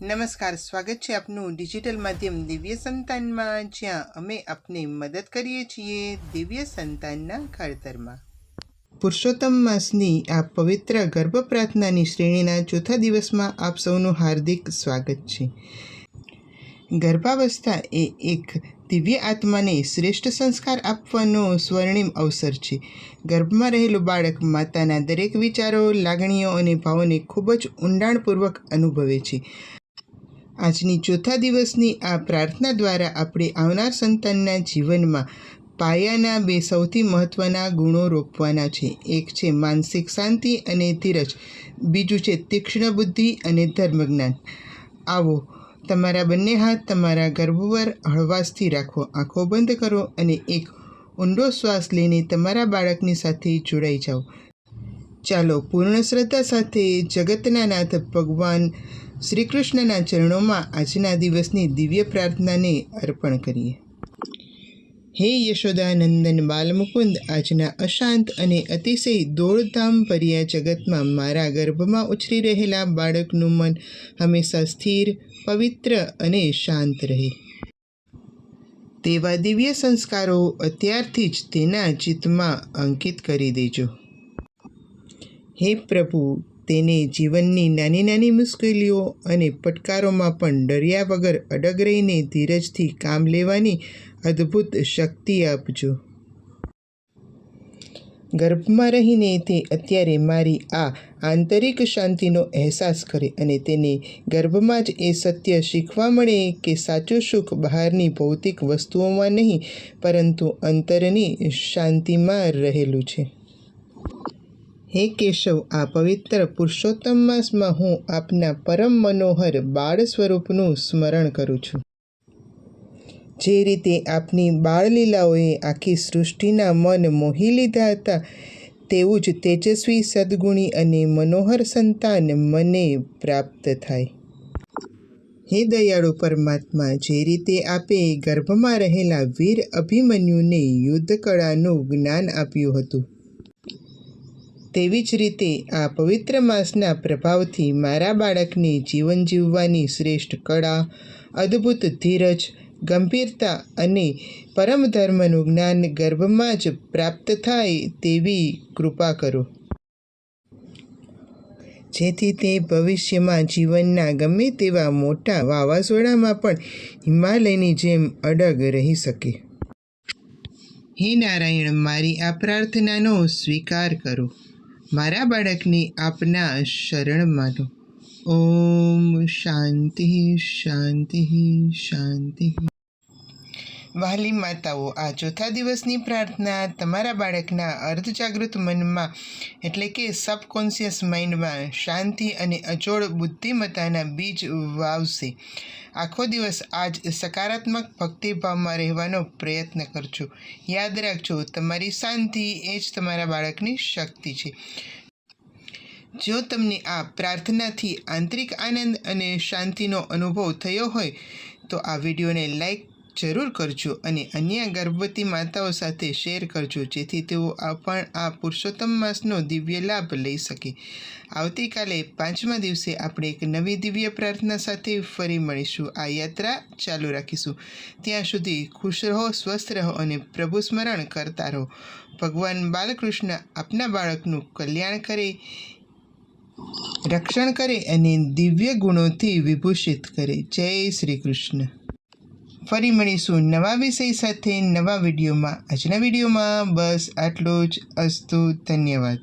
નમસ્કાર, સ્વાગત છે આપનું ડિજિટલ માધ્યમ દિવ્ય સંતાનમાં, જ્યાં અમે આપને મદદ કરીએ છીએ દિવ્ય સંતાનના ઘડતરમાં. પુરુષોત્તમ માસની આ પવિત્ર ગર્ભ પ્રાર્થનાની શ્રેણીના ચોથા દિવસમાં આપ સૌનું હાર્દિક સ્વાગત છે. ગર્ભાવસ્થા એ એક દિવ્ય આત્માને શ્રેષ્ઠ સંસ્કાર આપવાનો સ્વર્ણિમ અવસર છે. ગર્ભમાં રહેલું બાળક માતાના દરેક વિચારો, લાગણીઓ અને ભાવોને ખૂબ જ ઊંડાણપૂર્વક અનુભવે છે. આજની ચોથા દિવસની આ પ્રાર્થના દ્વારા આપણે આવનાર સંતાનના જીવનમાં પાયાના બે સૌથી મહત્ત્વના ગુણો રોપવાના છે. એક છે માનસિક શાંતિ અને ધીરજ, બીજું છે તીક્ષ્ણ બુદ્ધિ અને ધર્મજ્ઞાન. આવો, તમારા બંને હાથ તમારા ગર્ભ પર હળવાશથી રાખો, આંખો બંધ કરો અને એક ઊંડો શ્વાસ લઈને તમારા બાળકની સાથે જોડાઈ જાઓ. ચાલો પૂર્ણ શ્રદ્ધા સાથે જગતના નાથ ભગવાન શ્રી કૃષ્ણના ચરણોમાં આજના દિવસની દિવ્ય પ્રાર્થનાને અર્પણ કરીએ. હે યશોદાનંદન બાલમુકુંદ, આજના અશાંત અને અતિશય દોડધામ ભર્યા જગતમાં મારા ગર્ભમાં ઉછરી રહેલા બાળકનું મન હંમેશા સ્થિર, પવિત્ર અને શાંત રહે. તેવા દિવ્ય સંસ્કારો અત્યારથી જ તેના ચિત્તમાં અંકિત કરી દેજો. હે પ્રભુ, તેને જીવનની નાની નાની મુશ્કેલીઓ અને પડકારોમાં પણ ડર્યા વગર અડગ રહીને ધીરજથી કામ લેવાની અદ્ભુત શક્તિ આપજો. ગર્ભમાં રહીને તે અત્યારે મારી આ આંતરિક શાંતિનો અહેસાસ કરે અને તેને ગર્ભમાં જ એ સત્ય શીખવા મળે કે સાચું સુખ બહારની ભૌતિક વસ્તુઓમાં નહીં, પરંતુ અંતરની શાંતિમાં રહેલું છે. હે કેશવ, આ પવિત્ર પુરુષોત્તમ માસમાં હું આપના પરમ મનોહર બાળ સ્વરૂપનું સ્મરણ કરું છું. જે રીતે આપની બાળલીલાઓએ આખી સૃષ્ટિના મન મોહી લીધા હતા, તેવું જ તેજસ્વી, સદ્ગુણી અને મનોહર સંતાન મને પ્રાપ્ત થાય. હે દયાળુ પરમાત્મા, જે રીતે આપે ગર્ભમાં રહેલા વીર અભિમન્યુને યુદ્ધ કળાનું જ્ઞાન આપ્યું હતું, તેવી જ રીતે આ પવિત્ર માસના પ્રભાવથી મારા બાળકને જીવન જીવવાની શ્રેષ્ઠ કળા, અદ્ભુત ધીરજ, ગંભીરતા અને પરમ ધર્મનું જ્ઞાન ગર્ભમાં જ પ્રાપ્ત થાય તેવી કૃપા કરો, જેથી તે ભવિષ્યમાં જીવનના ગમે તેવા મોટા વાવાઝોડામાં પણ હિમાલયની જેમ અડગ રહી શકે. હે નારાયણ, મારી આ પ્રાર્થનાનો સ્વીકાર કરો. મારા બાળકને આપના શરણમાં લો. ઓમ શાંતિ શાંતિ શાંતિ. વહાલી માતાઓ, આ ચોથા દિવસની પ્રાર્થના તમારા બાળકના અર્ધજાગૃત મનમાં, એટલે કે સબકોન્શિયસ માઇન્ડમાં શાંતિ અને અચોડ બુદ્ધિમત્તાના બીજ વાવશે. આખો દિવસ આજ સકારાત્મક ભક્તિભાવમાં રહેવાનો પ્રયત્ન કરજો. યાદ રાખજો, તમારી શાંતિ એ જ તમારા બાળકની શક્તિ છે. જો તમને આ પ્રાર્થનાથી આંતરિક આનંદ અને શાંતિનો અનુભવ થયો હોય તો આ વિડીયોને લાઈક જરૂર કરજો અને અન્ય ગર્ભવતી માતાઓ સાથે શેર કરજો, જેથી તેઓ પણ આ પુરુષોત્તમ માસનો દિવ્ય લાભ લઈ શકે. આવતીકાલે 5મા દિવસે આપણે એક નવી દિવ્ય પ્રાર્થના સાથે ફરી મળીશું. આ યાત્રા ચાલુ રાખીશું. ત્યાં સુધી ખુશ રહો, સ્વસ્થ રહો અને પ્રભુ સ્મરણ કરતા રહો. ભગવાન બાલકૃષ્ણ આપના બાળકનું કલ્યાણ કરે, રક્ષણ કરે અને દિવ્ય ગુણોથી વિભૂષિત કરે. જય શ્રી કૃષ્ણ. ફરી મળીશું નવા વિષય સાથે નવા વિડીયોમાં. આજના વિડીયોમાં બસ આટલું જ. અસ્તુ. ધન્યવાદ.